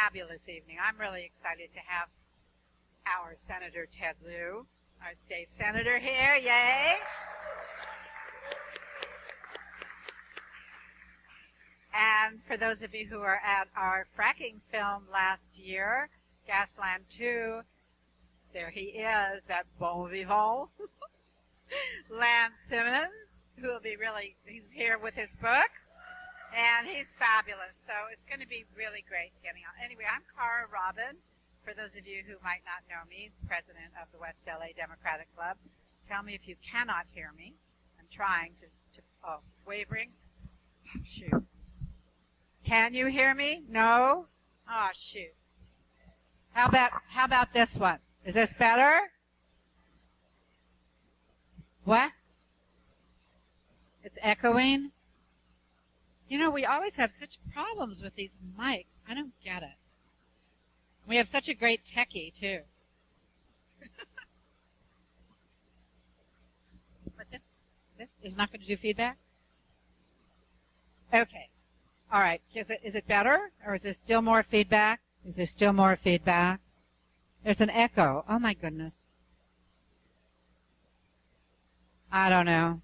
fabulous evening. I'm really excited to have our Senator Ted Lieu, our state senator here. Yay! And for those of you who are at our fracking film last year, Gasland 2, there he is, that bon vivant, Lance Simmens, who will be he's here with his book, and he's fabulous. So it's going to be really great getting on. Anyway, I'm Cara Robin, for those of you who might not know me, president of the West LA Democratic Club. Tell me if you cannot hear me. I'm trying to wavering. Oh, shoot. Can you hear me? No? Oh, shoot. How about this one? Is this better? What? It's echoing? You know, we always have such problems with these mics. I don't get it. We have such a great techie, too. But this is not going to do feedback? Okay. All right. Is it better? Or is there still more feedback? Is there still more feedback? There's an echo. Oh, my goodness. I don't know.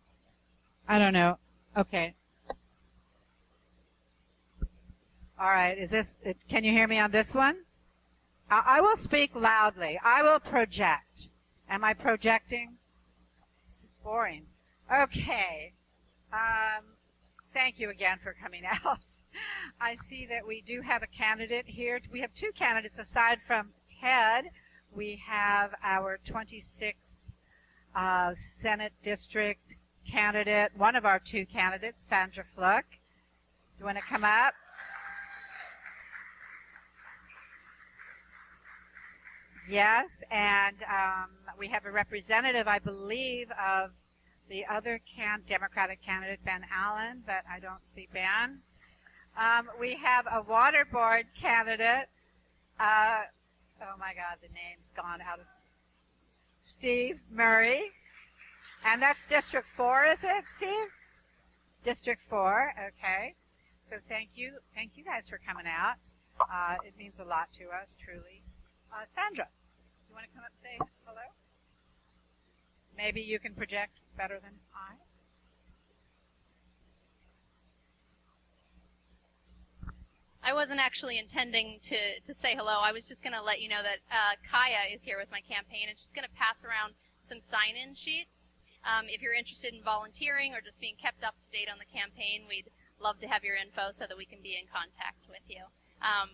Okay. All right. Can you hear me on this one? I will speak loudly. I will project. Am I projecting? This is boring. Okay. Thank you again for coming out. I see that we do have a candidate here. We have two candidates aside from Ted. We have our 26th Senate District candidate, one of our two candidates, Sandra Fluke. Do you want to come up? Yes, and we have a representative, I believe, of the other Democratic candidate, Ben Allen, but I don't see Ben. We have a water board candidate. Oh my God, the name's gone out of Steve Murray. And that's District 4, is it, Steve? District 4, okay. So thank you guys for coming out. It means a lot to us, truly. Sandra, you want to come up and say hello? Maybe you can project better than I. I wasn't actually intending to say hello. I was just going to let you know that Kaya is here with my campaign, and she's going to pass around some sign-in sheets. If you're interested in volunteering or just being kept up to date on the campaign, we'd love to have your info so that we can be in contact with you.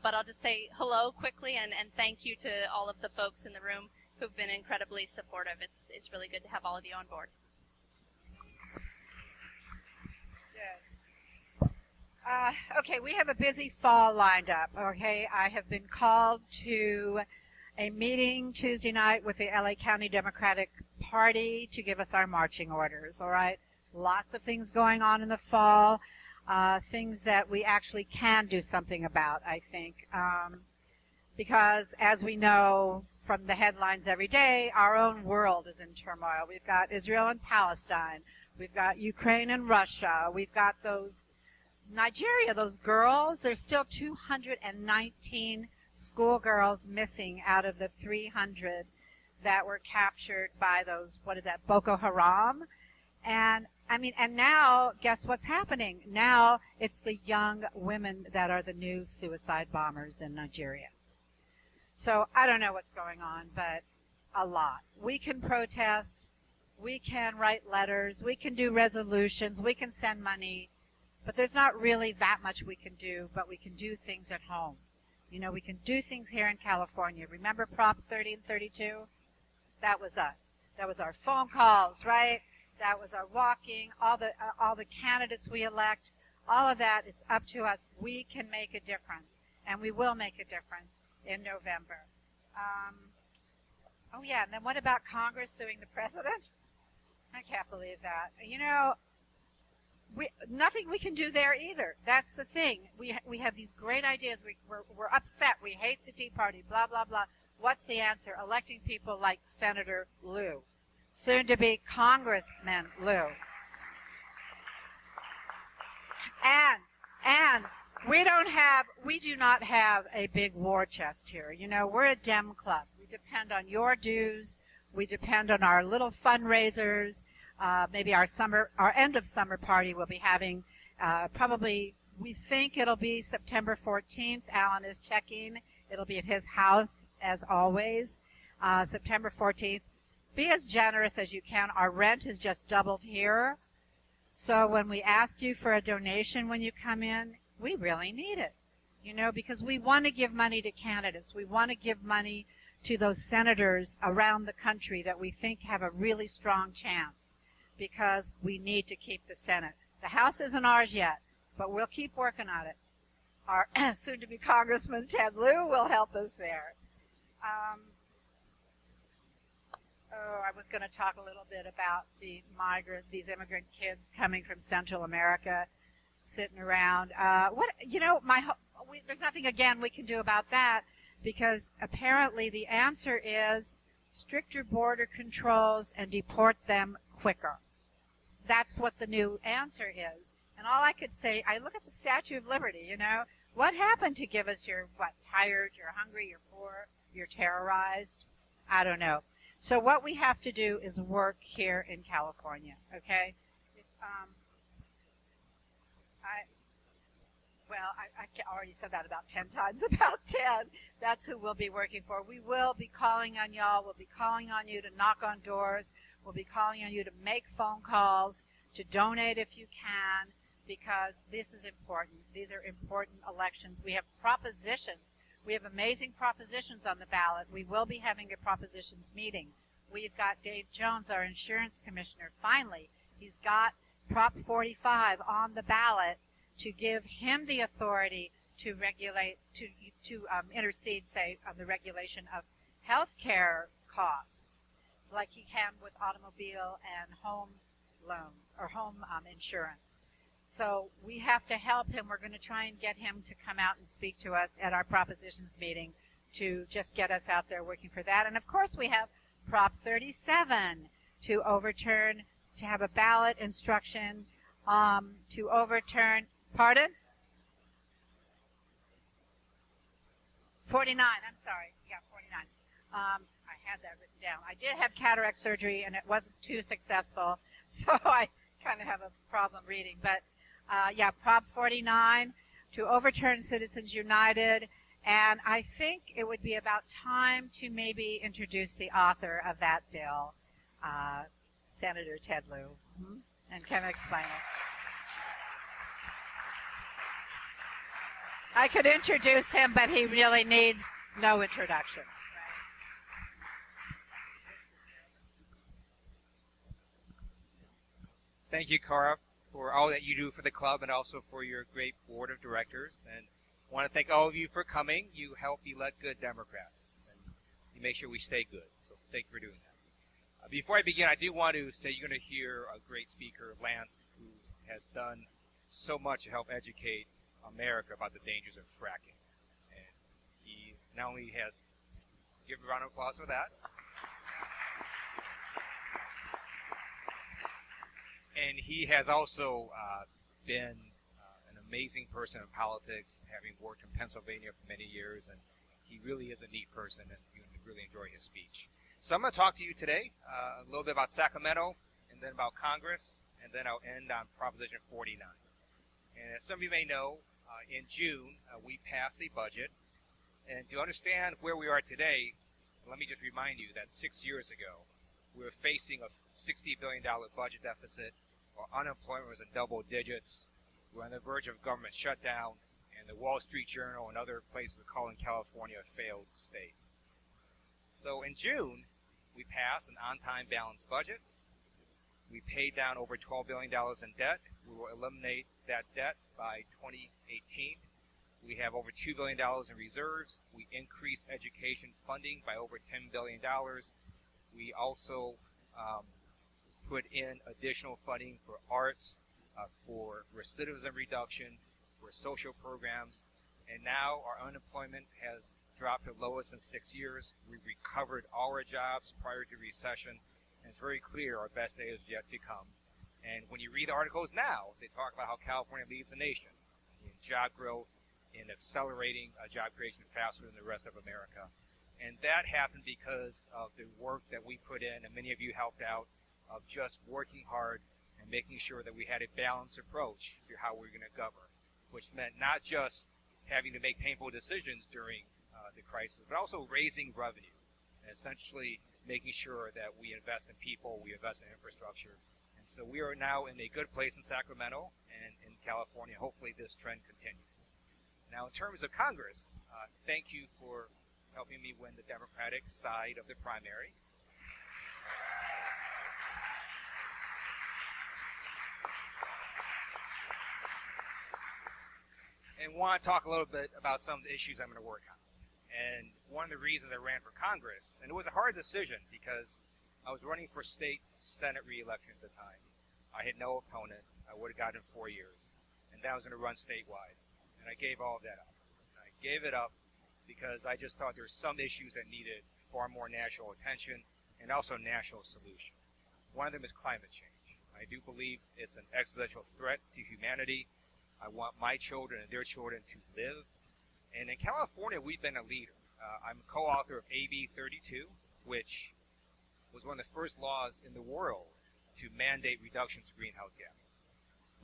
But I'll just say hello quickly and thank you to all of the folks in the room who've been incredibly supportive. It's really good to have all of you on board. Okay, we have a busy fall lined up, okay? I have been called to a meeting Tuesday night with the LA County Democratic Party to give us our marching orders, all right? Lots of things going on in the fall, things that we actually can do something about, I think, because as we know from the headlines every day, our own world is in turmoil. We've got Israel and Palestine. We've got Ukraine and Russia. We've got Nigeria, those girls. There's still 219 schoolgirls missing out of the 300 that were captured by those, Boko Haram. And now, guess what's happening? Now it's the young women that are the new suicide bombers in Nigeria. So I don't know what's going on, but a lot. We can protest, we can write letters, we can do resolutions, we can send money, but there's not really that much we can do, but we can do things at home. You know, we can do things here in California. Remember Prop 30 and 32? That was us. That was our phone calls, right? That was our walking, all the candidates we elect, all of that. It's up to us. We can make a difference, and we will make a difference in November. Oh yeah, and then what about Congress suing the president? I can't believe that. You know, nothing we can do there either. That's the thing. We have these great ideas. We're upset. We hate the Tea Party. Blah blah blah. What's the answer? Electing people like Senator Lieu, soon to be Congressman Lieu. And We do not have a big war chest here. You know, we're a Dem club. We depend on your dues. We depend on our little fundraisers. Maybe our end of summer party we'll be having probably, we think it'll be September 14th. Alan is checking. It'll be at his house as always. September 14th. Be as generous as you can. Our rent has just doubled here. So when we ask you for a donation when you come in, we really need it, you know, because we want to give money to candidates. We want to give money to those senators around the country that we think have a really strong chance, because we need to keep the Senate. The House isn't ours yet, but we'll keep working on it. Our soon-to-be Congressman Ted Lieu will help us there. I was going to talk a little bit about these immigrant kids coming from Central America, sitting around. There's nothing again we can do about that, because apparently the answer is stricter border controls and deport them quicker. That's what the new answer is. And all I could say, I look at the Statue of Liberty, you know, what happened to give us you're tired, you're hungry, you're poor, you're terrorized? I don't know. So what we have to do is work here in California, okay? I already said that about 10 times about Ted. That's who we'll be working for. We will be calling on y'all. We'll be calling on you to knock on doors. We'll be calling on you to make phone calls, to donate if you can, because this is important. These are important elections. We have propositions. We have amazing propositions on the ballot. We will be having a propositions meeting. We've got Dave Jones, our insurance commissioner. Finally, he's got Prop 45 on the ballot to give him the authority to regulate, to intercede, say, on the regulation of health care costs, like he can with automobile and home loan or home insurance. So we have to help him. We're going to try and get him to come out and speak to us at our propositions meeting to just get us out there working for that. And of course we have Prop 37 to overturn, to have a ballot instruction to overturn, pardon? 49, I'm sorry. Yeah, 49. I had that written down. I did have cataract surgery and it wasn't too successful, so I kind of have a problem reading. But yeah, Prop 49 to overturn Citizens United, and I think it would be about time to maybe introduce the author of that bill, Senator Ted Lieu, and can I explain it? I could introduce him, but he really needs no introduction. Thank you, Cara, for all that you do for the club and also for your great board of directors. And I want to thank all of you for coming. You help elect good Democrats, and you make sure we stay good. So thank you for doing that. Before I begin, I do want to say you're going to hear a great speaker, Lance, who has done so much to help educate America about the dangers of fracking. And he not only has, give a round of applause for that, and he has also been an amazing person in politics, having worked in Pennsylvania for many years, and he really is a neat person, and you really enjoy his speech. So I'm going to talk to you today a little bit about Sacramento, and then about Congress, and then I'll end on Proposition 49. And as some of you may know, in June, we passed the budget. And to understand where we are today, let me just remind you that 6 years ago, we were facing a $60 billion budget deficit. Our unemployment was in double digits. We were on the verge of government shutdown, and the Wall Street Journal and other places were calling California a failed state. So in June, we passed an on-time balanced budget. We paid down over $12 billion in debt. We will eliminate that debt by 2018. We have over $2 billion in reserves. We increased education funding by over $10 billion. We also put in additional funding for arts, for recidivism reduction, for social programs. And now our unemployment has dropped to the lowest in 6 years. We've recovered all our jobs prior to recession. And it's very clear our best day is yet to come. And when you read articles now, they talk about how California leads the nation in job growth, in accelerating job creation faster than the rest of America. And that happened because of the work that we put in, and many of you helped out, of just working hard and making sure that we had a balanced approach to how we're going to govern, which meant not just having to make painful decisions during the crisis, but also raising revenue and essentially making sure that we invest in people, we invest in infrastructure. And so we are now in a good place in Sacramento and in California. Hopefully this trend continues. Now, in terms of Congress, thank you for helping me win the Democratic side of the primary. And want to talk a little bit about some of the issues I'm going to work on. And one of the reasons I ran for Congress, and it was a hard decision because I was running for state Senate re-election at the time. I had no opponent. I would have gotten 4 years. And then I was going to run statewide. And I gave all of that up. And I gave it up because I just thought there were some issues that needed far more national attention and also national solution. One of them is climate change. I do believe it's an existential threat to humanity. I want my children and their children to live. And in California, we've been a leader. I'm a co-author of AB 32, which was one of the first laws in the world to mandate reductions of greenhouse gases.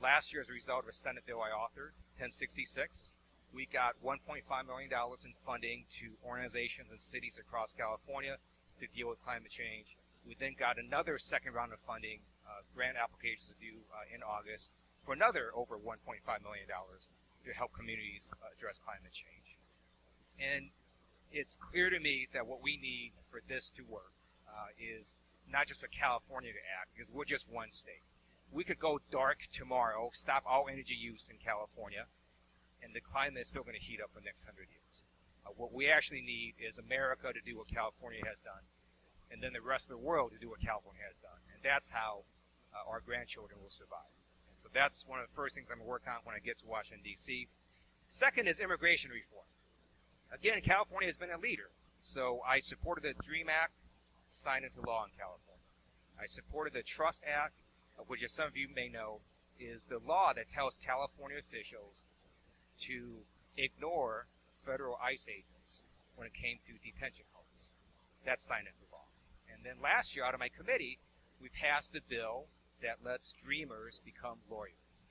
Last year, as a result of a Senate bill I authored, 1066, we got $1.5 million in funding to organizations and cities across California to deal with climate change. We then got another second round of funding, grant applications due in August, for another over $1.5 million to help communities address climate change. And it's clear to me that what we need for this to work is not just for California to act, because we're just one state. We could go dark tomorrow, stop all energy use in California, and the climate is still going to heat up for the next 100 years. What we actually need is America to do what California has done, and then the rest of the world to do what California has done. And that's how our grandchildren will survive. And so that's one of the first things I'm going to work on when I get to Washington, D.C. Second is immigration reform. Again, California has been a leader. So I supported the DREAM Act, signed into law in California. I supported the Trust Act, which, as some of you may know, is the law that tells California officials to ignore federal ICE agents when it came to detention homes. That's signed into law. And then last year, out of my committee, we passed a bill that lets dreamers become lawyers.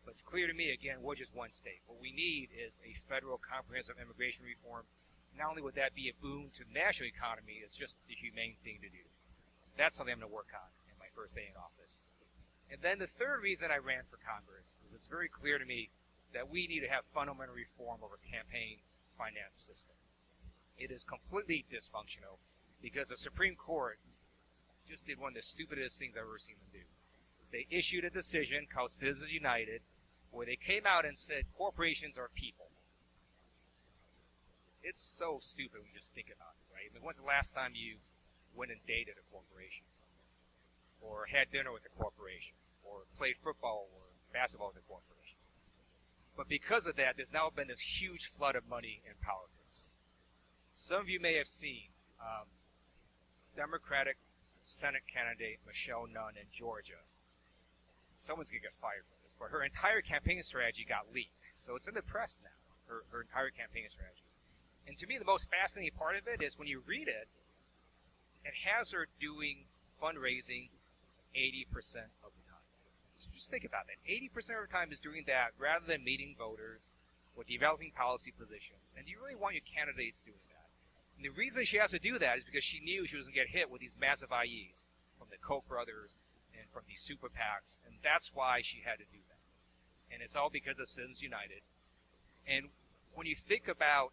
But it's clear to me, again, we're just one state. What we need is a federal comprehensive immigration reform. Not only would that be a boon to the national economy, it's just the humane thing to do. That's something I'm going to work on in my first day in office. And then the third reason I ran for Congress is it's very clear to me that we need to have fundamental reform of our campaign finance system. It is completely dysfunctional because the Supreme Court just did one of the stupidest things I've ever seen them do. They issued a decision called Citizens United where they came out and said corporations are people. It's so stupid when you just think about it, right? I mean, when's the last time you went and dated a corporation? Or had dinner with a corporation? Or played football or basketball with a corporation? But because of that, there's now been this huge flood of money in politics. Some of you may have seen Democratic Senate candidate Michelle Nunn in Georgia. Someone's going to get fired for this, but her entire campaign strategy got leaked. So it's in the press now, her entire campaign strategy. And to me, the most fascinating part of it is when you read it, it has her doing fundraising 80% of the time. So just think about that. 80% of her time is doing that rather than meeting voters or developing policy positions. And do you really want your candidates doing that? And the reason she has to do that is because she knew she was going to get hit with these massive IEs from the Koch brothers and from these super PACs, and that's why she had to do that. And it's all because of Citizens United. And when you think about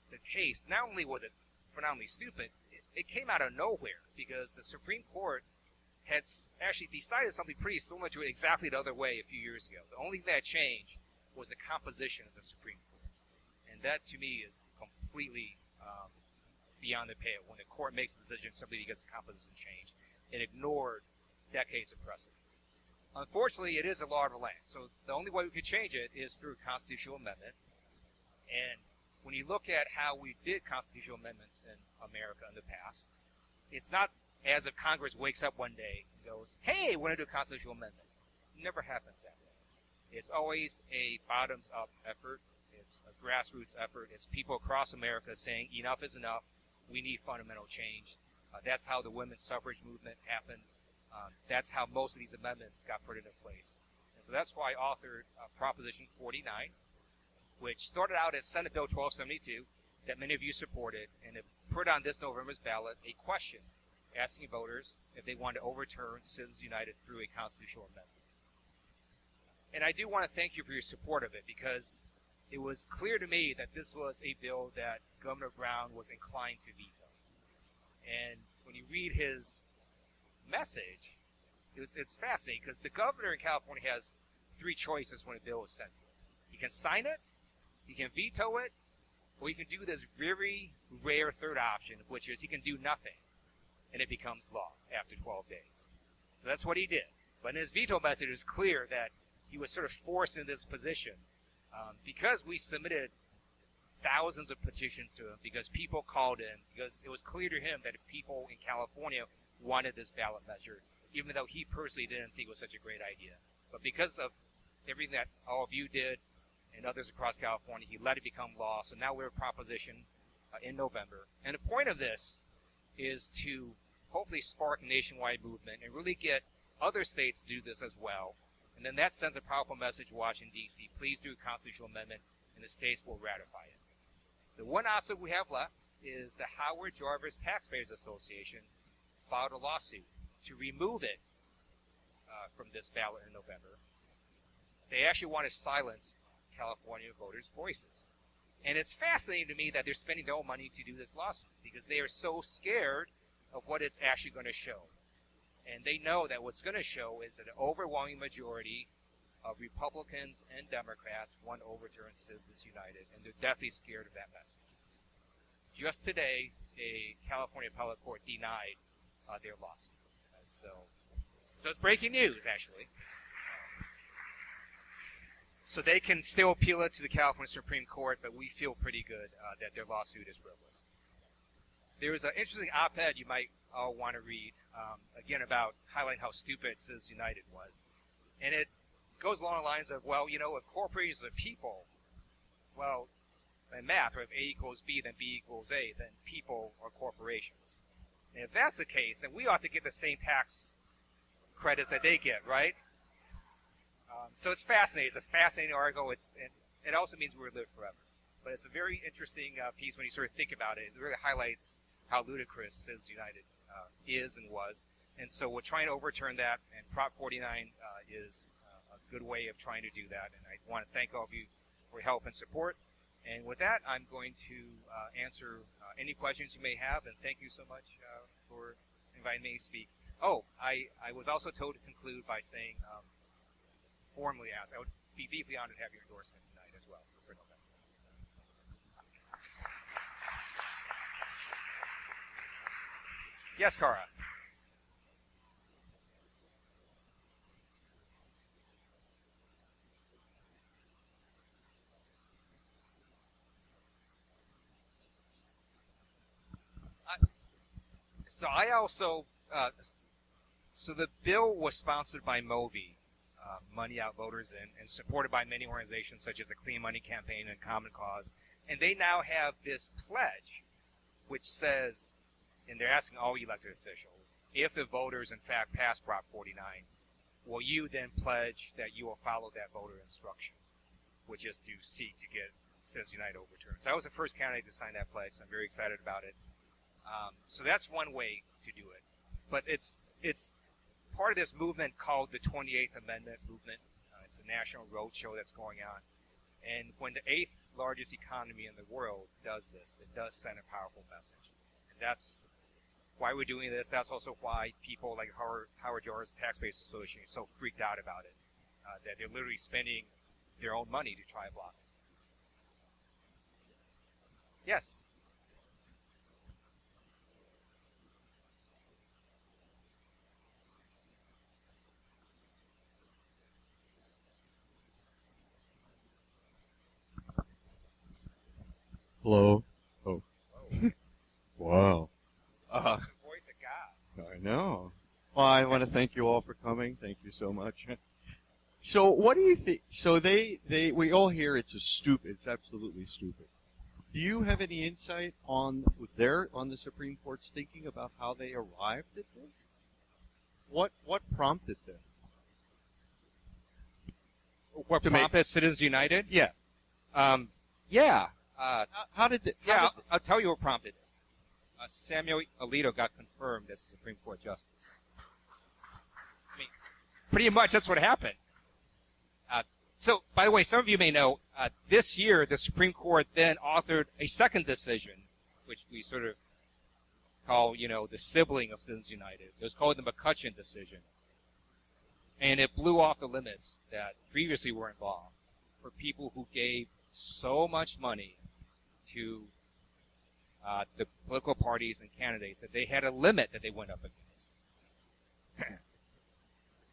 the case, not only was it phenomenally stupid, it came out of nowhere because the Supreme Court had actually decided something pretty similar to it exactly the other way a few years ago. The only thing that changed was the composition of the Supreme Court. And that, to me, is completely beyond the pale. When the court makes a decision simply because the composition changed, it ignored decades of precedents. Unfortunately, it is a law of the land. So the only way we could change it is through constitutional amendment. And when you look at how we did constitutional amendments in America in the past, it's not as if Congress wakes up one day and goes, hey, we're going to do a constitutional amendment. It never happens that way. It's always a bottoms-up effort. It's a grassroots effort. It's people across America saying enough is enough. We need fundamental change. That's how the women's suffrage movement happened. That's how most of these amendments got put into place. And so that's why I authored Proposition 49, which started out as Senate Bill 1272 that many of you supported, and it put on this November's ballot a question asking voters if they wanted to overturn Citizens United through a constitutional amendment. And I do want to thank you for your support of it, because it was clear to me that this was a bill that Governor Brown was inclined to veto. And when you read his message, it's fascinating, because the governor in California has three choices when a bill is sent to him. He can sign it, he can veto it, or he can do this very rare third option, which is he can do nothing, and it becomes law after 12 days. So that's what he did. But in his veto message, it was clear that he was sort of forced into this position because we submitted thousands of petitions to him, because people called in, because it was clear to him that people in California wanted this ballot measure, even though he personally didn't think it was such a great idea. But because of everything that all of you did and others across California, he let it become law. So now we're a proposition in November. And the point of this is to hopefully spark a nationwide movement and really get other states to do this as well. And then that sends a powerful message to Washington, D.C. Please do a constitutional amendment, and the states will ratify it. The one obstacle we have left is the Howard Jarvis Taxpayers Association filed a lawsuit to remove it from this ballot in November. They actually want to silence California voters' voices. And it's fascinating to me that they're spending their own money to do this lawsuit, because they are so scared of what it's actually going to show. And they know that what's going to show is that an overwhelming majority of Republicans and Democrats want to overturn Citizens United, and they're definitely scared of that message. Just today, a California appellate court denied their lawsuit. So it's breaking news, actually. So they can still appeal it to the California Supreme Court, but we feel pretty good that their lawsuit is frivolous. There was an interesting op-ed you might all want to read, again, about highlighting how stupid Citizens United was. And it goes along the lines of, well, you know, if corporations are people, well, in math, if A equals B, then B equals A, then people are corporations. And if that's the case, then we ought to get the same tax credits that they get, right? So it's fascinating. It's a fascinating article. It also means we'll live forever. But it's a very interesting piece when you sort of think about it. It really highlights how ludicrous Citizens United is and was. And so we're trying to overturn that, and Prop 49 is a good way of trying to do that. And I want to thank all of you for your help and support. And with that, I'm going to answer any questions you may have, and thank you so much for inviting me to speak. Oh, I was also told to conclude by saying, formally asked, I would be deeply honored to have your endorsement tonight as well for November. Yes, Cara. So I also, so the bill was sponsored by Moby, Money Out Voters In, and supported by many organizations such as the Clean Money Campaign and Common Cause. And they now have this pledge which says, and they're asking all elected officials, if the voters in fact pass Prop 49, will you then pledge that you will follow that voter instruction, which is to seek to get Citizens United overturned. So I was the first candidate to sign that pledge, so I'm very excited about it. So that's one way to do it. But it's part of this movement called the 28th Amendment movement. It's a national roadshow that's going on. And when the 8th largest economy in the world does this, it does send a powerful message. And that's why we're doing this. That's also why people like Howard Jarvis Taxpayers Association is so freaked out about it, that they're literally spending their own money to try to block it. Yes? Hello. Oh. Wow. The voice of God. I know. Well, I want to thank you all for coming. Thank you so much. So what do you think? So we all hear it's absolutely stupid. Do you have any insight on the Supreme Court's thinking about how they arrived at this? What prompted them? What prompted Citizens United? Yeah. Yeah. How did it? I'll tell you what prompted it. Samuel Alito got confirmed as Supreme Court Justice. I mean, pretty much that's what happened. So, by the way, some of you may know, this year the Supreme Court then authored a second decision, which we sort of call, the sibling of Citizens United. It was called the McCutcheon decision. And it blew off the limits that previously were involved for people who gave so much money to the political parties and candidates that they had a limit that they went up against.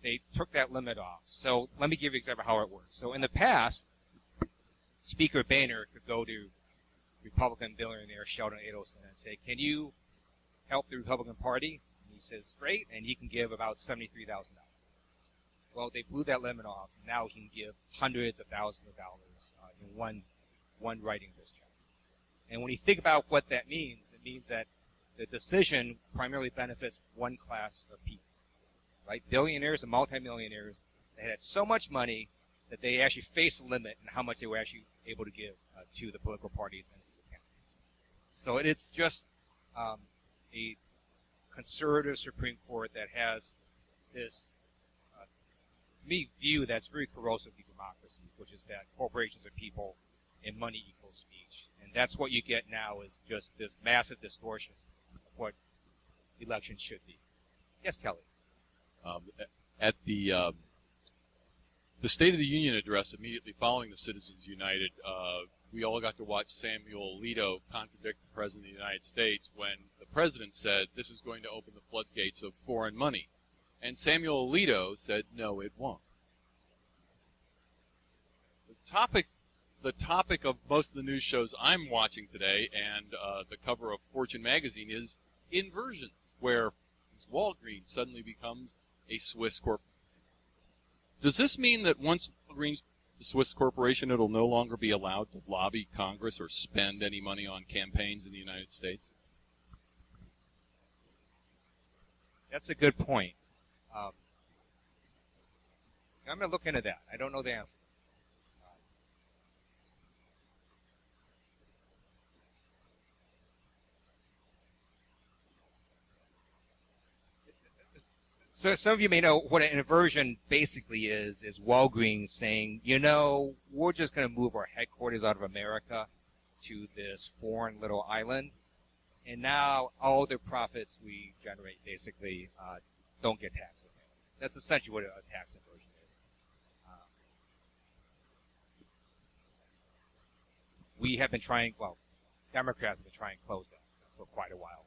They took that limit off. So let me give you exactly how it works. So in the past, Speaker Boehner could go to Republican billionaire Sheldon Adelson and say, "Can you help the Republican Party?" And he says, "Great," and he can give about $73,000. Well, they blew that limit off. Now he can give hundreds of thousands of dollars in one writing discharge. And when you think about what that means, it means that the decision primarily benefits one class of people, right? Billionaires and multimillionaires that had so much money that they actually face a limit in how much they were actually able to give to the political parties and to the candidates. So it's just a conservative Supreme Court that has this view that's very corrosive to democracy, which is that corporations are people and money equals speech. And that's what you get now is just this massive distortion of what elections should be. Yes, Kelly. At the State of the Union address immediately following the Citizens United, we all got to watch Samuel Alito contradict the President of the United States when the President said this is going to open the floodgates of foreign money. And Samuel Alito said, no, it won't. The topic of most of the news shows I'm watching today and the cover of Fortune magazine is inversions, where Walgreens suddenly becomes a Swiss corporation. Does this mean that once Walgreens, the Swiss corporation, it'll no longer be allowed to lobby Congress or spend any money on campaigns in the United States? That's a good point. I'm going to look into that. I don't know the answer. So some of you may know what an inversion basically is Walgreens saying, we're just going to move our headquarters out of America to this foreign little island, and now all the profits we generate basically don't get taxed. That's essentially what a tax inversion is. We have been trying, Democrats have been trying to close that for quite a while.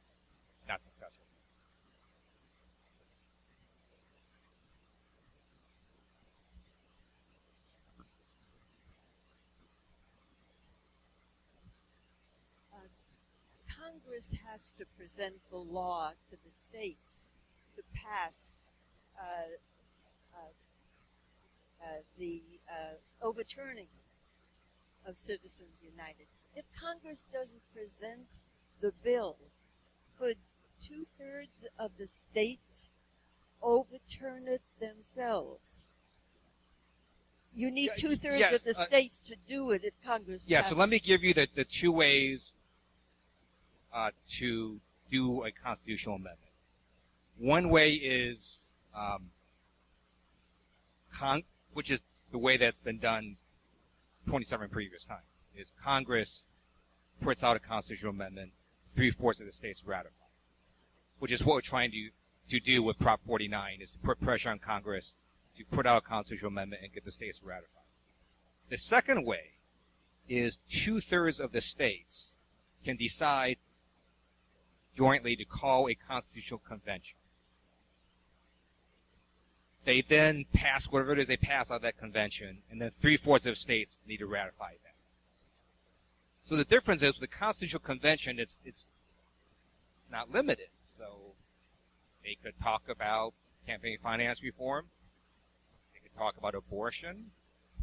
Not successful. Congress has to present the law to the states to pass the overturning of Citizens United. If Congress doesn't present the bill, could 2/3 of the states overturn it themselves? You need 2/3 of the states to do it if Congress Yeah, passes. so let me give you the two ways to do a constitutional amendment. One way is, which is the way that's been done 27 previous times, is Congress puts out a constitutional amendment, 3/4 of the states ratify, which is what we're trying to do with Prop 49, is to put pressure on Congress to put out a constitutional amendment and get the states to ratify. The second way is 2/3 of the states can decide jointly to call a constitutional convention. They then pass whatever it is they pass out of that convention, and then 3/4 of states need to ratify that. So the difference is with the constitutional convention, it's not limited. So they could talk about campaign finance reform. They could could talk about abortion.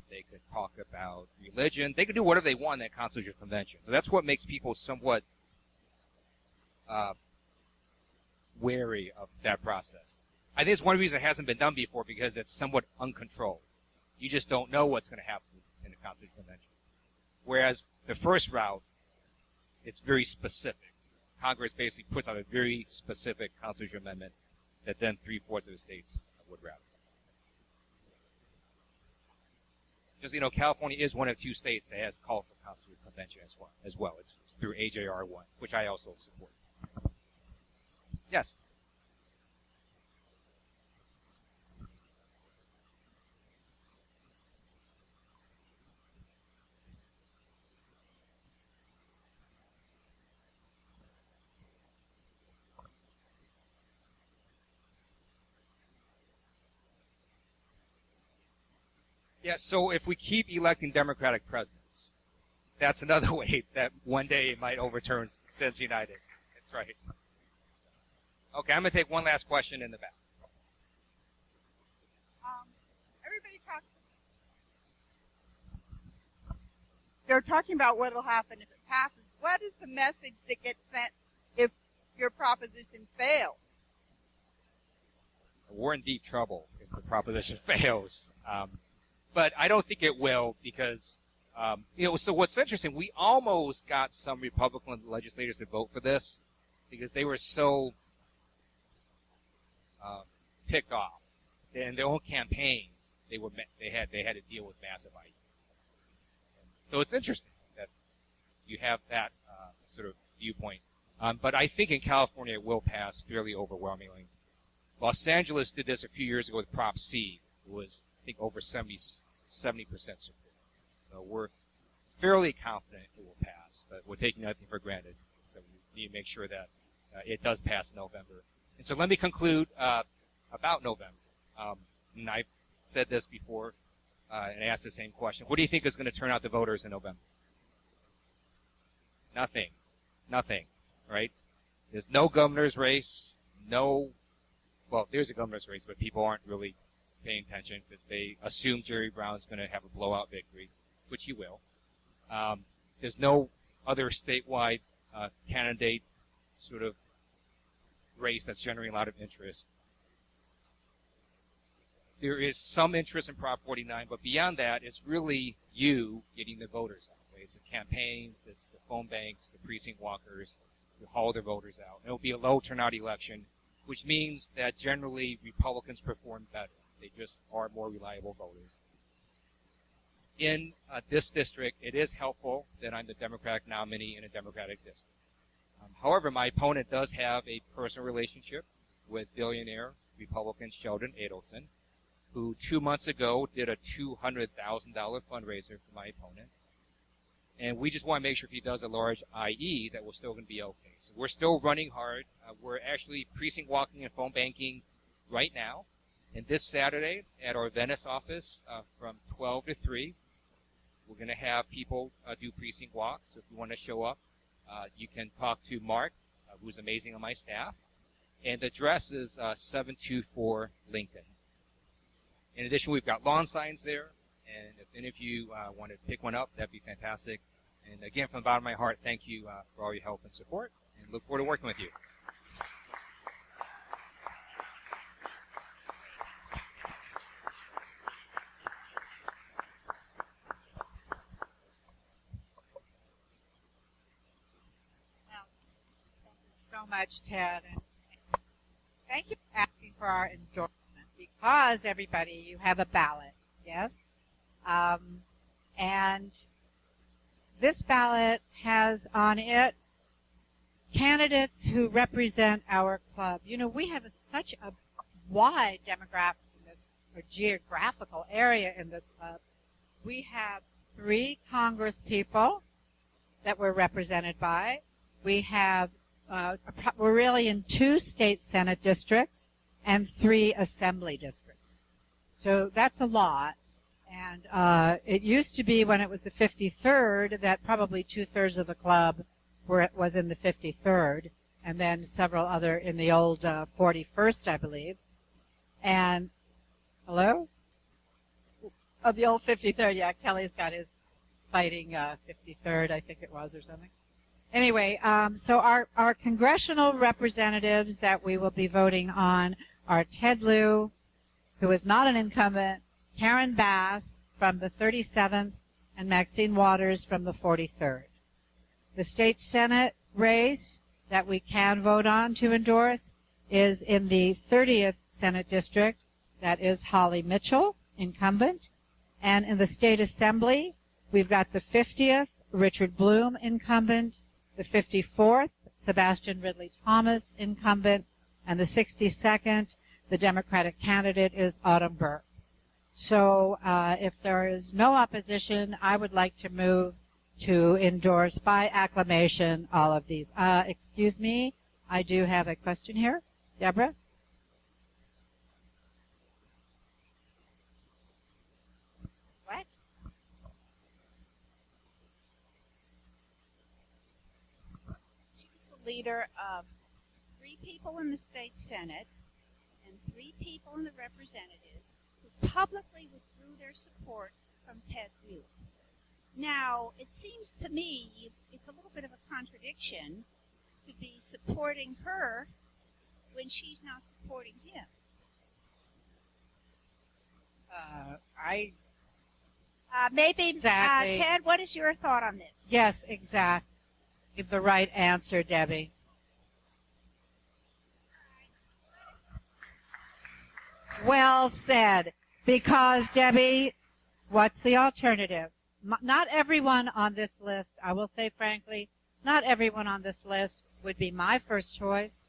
They could talk about religion. They could do whatever they want in that constitutional convention. So that's what makes people somewhat wary of that process. I think it's one reason it hasn't been done before, because it's somewhat uncontrolled. You just don't know what's going to happen in the constitutional convention. Whereas the first route, it's very specific. Congress basically puts out a very specific constitutional amendment that then 3/4 of the states would ratify. Just, you know, California is one of 2 states that has called for constitutional convention as well. It's through AJR 1, which I also support. Yes? Yeah, so if we keep electing Democratic presidents, that's another way that one day it might overturn Citizens United. That's right. Okay, I'm going to take one last question in the back. Everybody talks. They're talking about what will happen if it passes. What is the message that gets sent if your proposition fails? We're in deep trouble if the proposition fails. But I don't think it will, because, you know, so what's interesting, we almost got some Republican legislators to vote for this because they were so ticked off. In their own campaigns, they had to deal with massive IEs. So it's interesting that you have that sort of viewpoint. But I think in California it will pass fairly overwhelmingly. Los Angeles did this a few years ago with Prop C. It was, I think, over 70% support. So we're fairly confident it will pass, but we're taking nothing for granted. So we need to make sure that it does pass in November. And so let me conclude about November. And I've said this before and asked the same question. What do you think is going to turn out the voters in November? Nothing. Nothing, right? There's no governor's race, well, there's a governor's race, but people aren't really paying attention because they assume Jerry Brown's going to have a blowout victory, which he will. There's no other statewide candidate sort of race that's generating a lot of interest. There is some interest in Prop 49, but beyond that, it's really you getting the voters out. Right? It's the campaigns, it's the phone banks, the precinct walkers who haul their voters out. It'll be a low turnout election, which means that generally Republicans perform better. They just are more reliable voters. In this district, it is helpful that I'm the Democratic nominee in a Democratic district. However, my opponent does have a personal relationship with billionaire Republican Sheldon Adelson, who 2 months ago did a $200,000 fundraiser for my opponent. And we just want to make sure if he does a large IE that we're still going to be okay. So we're still running hard. We're actually precinct walking and phone banking right now. And this Saturday at our Venice office from 12 to 3, we're going to have people do precinct walks. So if you want to show up, you can talk to Mark, who's amazing on my staff. And the address is 724 Lincoln. In addition, we've got lawn signs there. And if any of you want to pick one up, that'd be fantastic. And again, from the bottom of my heart, thank you for all your help and support. And look forward to working with you. So much, Ted, and thank you for asking for our endorsement, because everybody, you have a ballot, yes, and this ballot has on it candidates who represent our club. You know, we have such a wide demographic in this, or geographical area in this club. We have 3 Congress people that we're represented by. We have we're really in 2 state Senate districts and 3 assembly districts. So that's a lot. And it used to be when it was the 53rd that probably 2/3 of the club was in the 53rd, and then several other in the old 41st, I believe. And, hello? Oh, the old 53rd. Yeah, Kelly's got his fighting 53rd, I think it was, or something. Anyway, so our congressional representatives that we will be voting on are Ted Lieu, who is not an incumbent, Karen Bass from the 37th, and Maxine Waters from the 43rd. The state Senate race that we can vote on to endorse is in the 30th Senate District. That is Holly Mitchell, incumbent. And in the State Assembly, we've got the 50th, Richard Bloom, incumbent, the 54th, Sebastian Ridley Thomas, incumbent, and the 62nd, the Democratic candidate is Autumn Burke. So if there is no opposition, I would like to move to endorse by acclamation all of these. Excuse me, I do have a question here. Deborah? What? She was the leader of 3 people in the state Senate and 3 people in the representatives who publicly withdrew their support from Ted Lieu. Now, it seems to me it's a little bit of a contradiction to be supporting her when she's not supporting him. Maybe, Exactly. Ted, what is your thought on this? Yes, exactly. The right answer, Debbie. Well said. Because, Debbie, what's the alternative? Not everyone on this list, I will say frankly, not everyone on this list would be my first choice,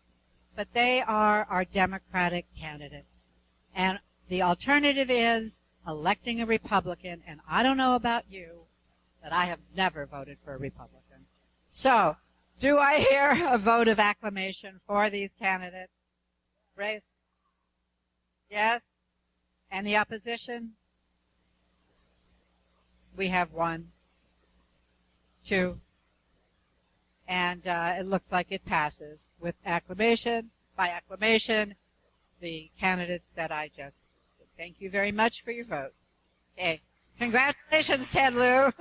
but they are our Democratic candidates. And the alternative is electing a Republican, and I don't know about you, but I have never voted for a Republican. So, do I hear a vote of acclamation for these candidates? Raise. Yes? Any opposition? We have 1, 2, and it looks like it passes with acclamation. By acclamation, the candidates that I just listed. Thank you very much for your vote. Okay. Congratulations, Ted Lieu.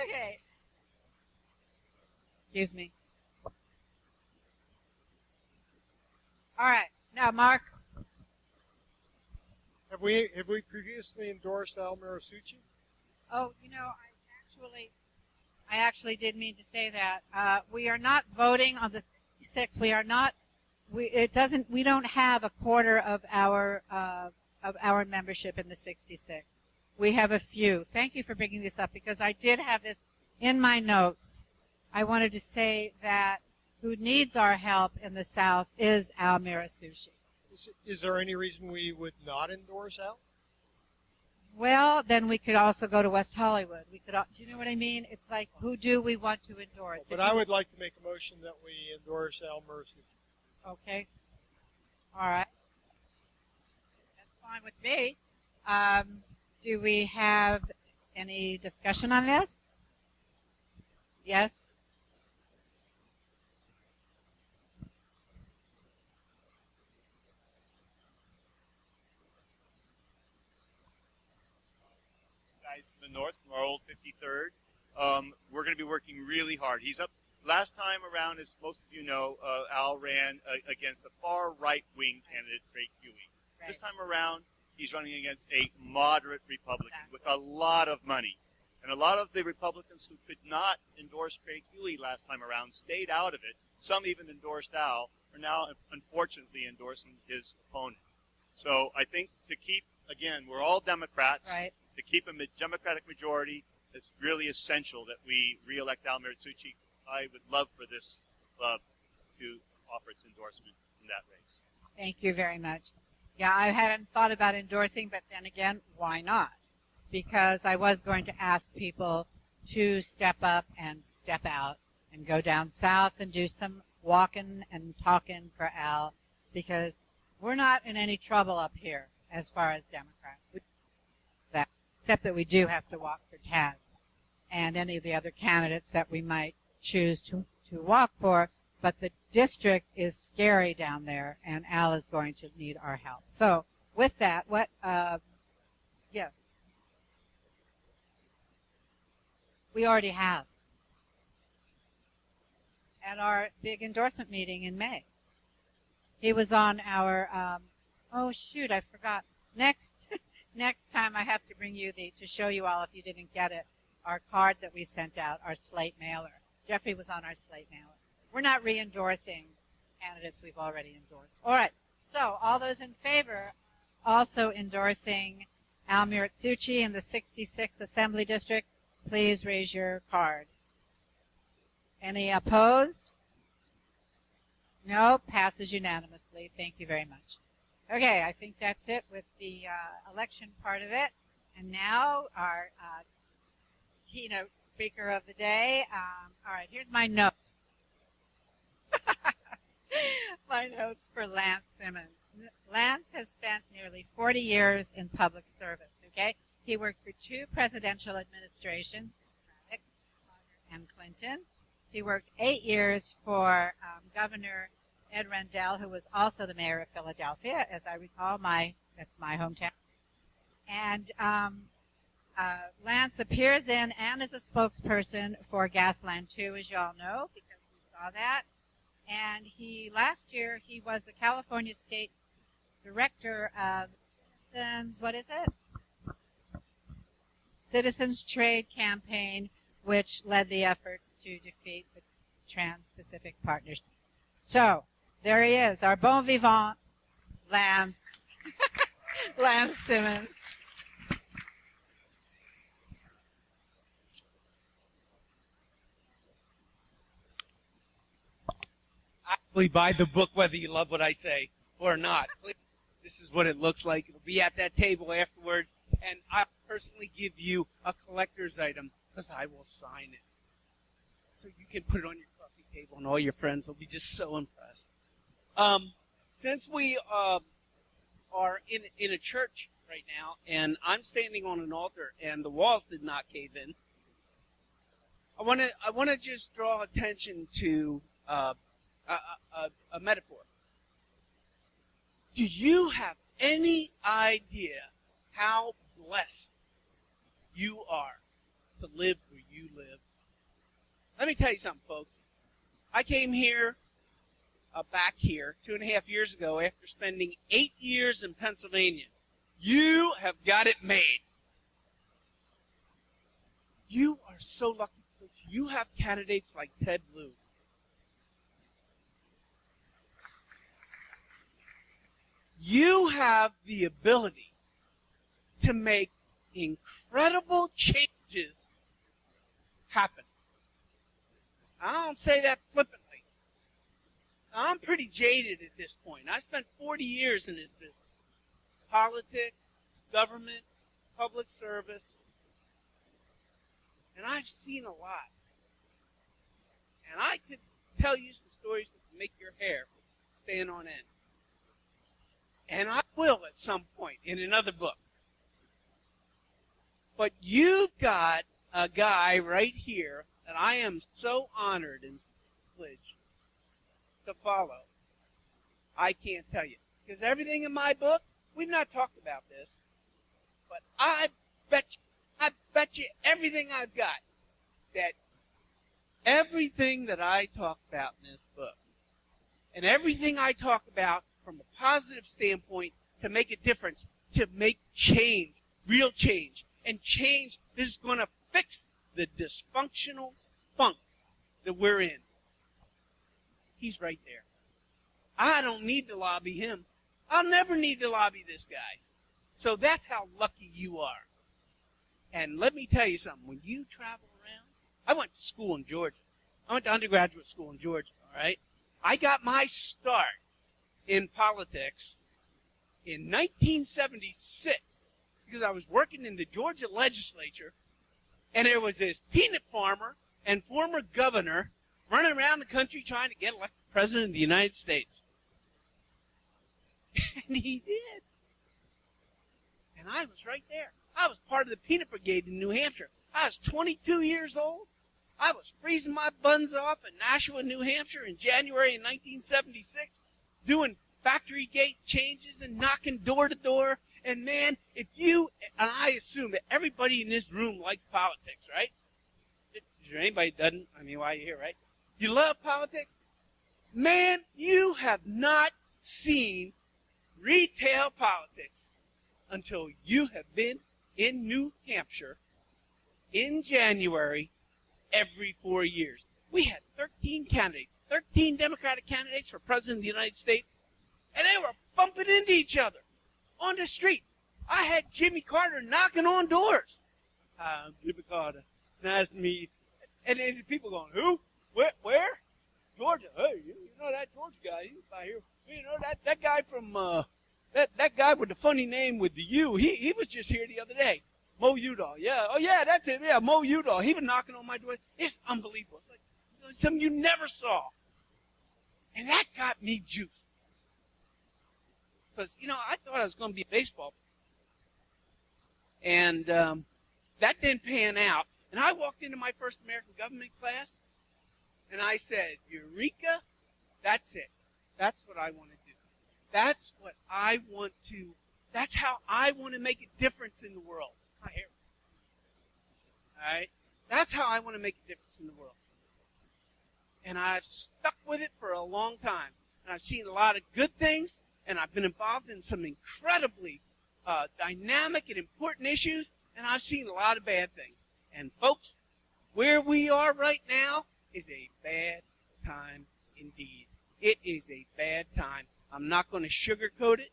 Okay. Excuse me. All right. Now, Mark. Have we previously endorsed Al Marasucci? Oh, you know, I actually did mean to say that. We are not voting on the 36. We are not. We don't have a quarter of our membership in the 66. We have a few. Thank you for bringing this up because I did have this in my notes. I wanted to say that who needs our help in the South is Al Marasucci. Is there any reason we would not endorse Al? Well, then we could also go to West Hollywood. We could. Do you know what I mean? It's like, who do we want to endorse? But I would like to make a motion that we endorse Al Marasucci. Okay. All right. That's fine with me. Do we have any discussion on this? Yes? Guys from the north, from our old 53rd. We're going to be working really hard. He's up. Last time around, as most of you know, Al ran against a far right-wing candidate, Craig Huey. Right. This time around, he's running against a moderate Republican with a lot of money. And a lot of the Republicans who could not endorse Craig Huey last time around stayed out of it. Some even endorsed Al, are now, unfortunately, endorsing his opponent. So I think to keep, again, we're all Democrats. Right. To keep a Democratic majority, it's really essential that we re-elect Al Marasucci. I would love for this club to offer its endorsement in that race. Thank you very much. Yeah, I hadn't thought about endorsing, but then again, why not? Because I was going to ask people to step up and step out and go down south and do some walking and talking for Al, because we're not in any trouble up here as far as Democrats. Except that we do have to walk for Tad and any of the other candidates that we might choose to walk for. But the district is scary down there, and Al is going to need our help. So with that, what Yes. We already have. At our big endorsement meeting in May. He was on our, oh shoot, I forgot. Next time I have to bring you to show you all, if you didn't get it, our card that we sent out, our slate mailer. Jeffrey was on our slate mailer. We're not re-endorsing candidates we've already endorsed. All right, so all those in favor also endorsing Almir Tsuchi in the 66th Assembly District, please raise your cards. Any opposed? No, passes unanimously. Thank you very much. Okay, I think that's it with the election part of it. And now our keynote speaker of the day. All right, here's my note. My notes for Lance Simmons. Lance has spent nearly 40 years in public service, okay? He worked for 2 presidential administrations, Carter and Clinton. He worked 8 years for Governor Ed Rendell, who was also the mayor of Philadelphia, as I recall. That's my hometown. And Lance appears in and is a spokesperson for Gasland 2, as you all know, because we saw that. And last year, he was the California State Director of Citizens Trade Campaign, which led the efforts to defeat the Trans-Pacific Partnership. So, there he is, our bon vivant, Lance, Lance Simmons. Actually, buy the book whether you love what I say or not. This is what it looks like. It'll be at that table afterwards, and I'll personally give you a collector's item because I will sign it. So you can put it on your coffee table, and all your friends will be just so impressed. Since we are in a church right now, and I'm standing on an altar, and the walls did not cave in, I want to just draw attention to a metaphor. Do you have any idea how blessed you are to live where you live? Let me tell you something, folks. I came here, back here, 2.5 years ago after spending 8 years in Pennsylvania. You have got it made. You are so lucky. You have candidates like Ted Lieu. You have the ability to make incredible changes happen. I don't say that flippantly. I'm pretty jaded at this point. I spent 40 years in this business. Politics, government, public service. And I've seen a lot. And I could tell you some stories that can make your hair stand on end. And I will at some point in another book. But you've got a guy right here that I am so honored and privileged to follow. I can't tell you. Because everything in my book, we've not talked about this, but I bet you everything I've got, that everything that I talk about in this book, and everything I talk about from a positive standpoint to make a difference, to make change, real change, and change that is going to fix the dysfunctional funk that we're in. He's right there. I don't need to lobby him. I'll never need to lobby this guy. So that's how lucky you are. And let me tell you something. When you travel around, I went to school in Georgia. I went to undergraduate school in Georgia, all right? I got my start in politics in 1976 because I was working in the Georgia legislature, and there was this peanut farmer and former governor running around the country trying to get elected president of the United States. And he did. And I was right there. I was part of the peanut brigade in New Hampshire. I was 22 years old. I was freezing my buns off in Nashua, New Hampshire in January of 1976, doing factory gate changes and knocking door to door And man, if you, and I assume that everybody in this room likes politics, right? Is there anybody who doesn't? I mean, why are you here, right? You love politics? Man, you have not seen retail politics until you have been in New Hampshire in January every 4 years. We had 13 candidates, 13 Democratic candidates for President of the United States, and they were bumping into each other on the street. I had Jimmy Carter knocking on doors. Jimmy Carter, nice to meet you. And there's people going, who? Where? Georgia. Hey, you know that Georgia guy? He's by here. You know that guy from that guy with the funny name with the U. He was just here the other day. Mo Udall. Yeah. Oh yeah, that's it. Yeah, Mo Udall. He was knocking on my door. It's unbelievable. It's like something you never saw. And that got me juiced. Because, I thought I was going to be a baseball player. And that didn't pan out. And I walked into my first American government class, and I said, Eureka, that's it. That's what I want to do. That's what I want to, that's how I want to make a difference in the world. All right? That's how I want to make a difference in the world. And I've stuck with it for a long time. And I've seen a lot of good things, and I've been involved in some incredibly dynamic and important issues, and I've seen a lot of bad things. And folks, where we are right now is a bad time indeed. It is a bad time. I'm not going to sugarcoat it.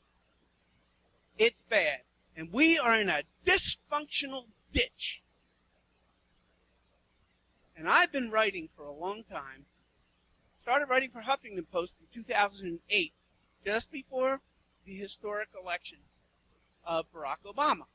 It's bad. And we are in a dysfunctional ditch. And I've been writing for a long time. Started writing for Huffington Post in 2008, just before the historic election of Barack Obama.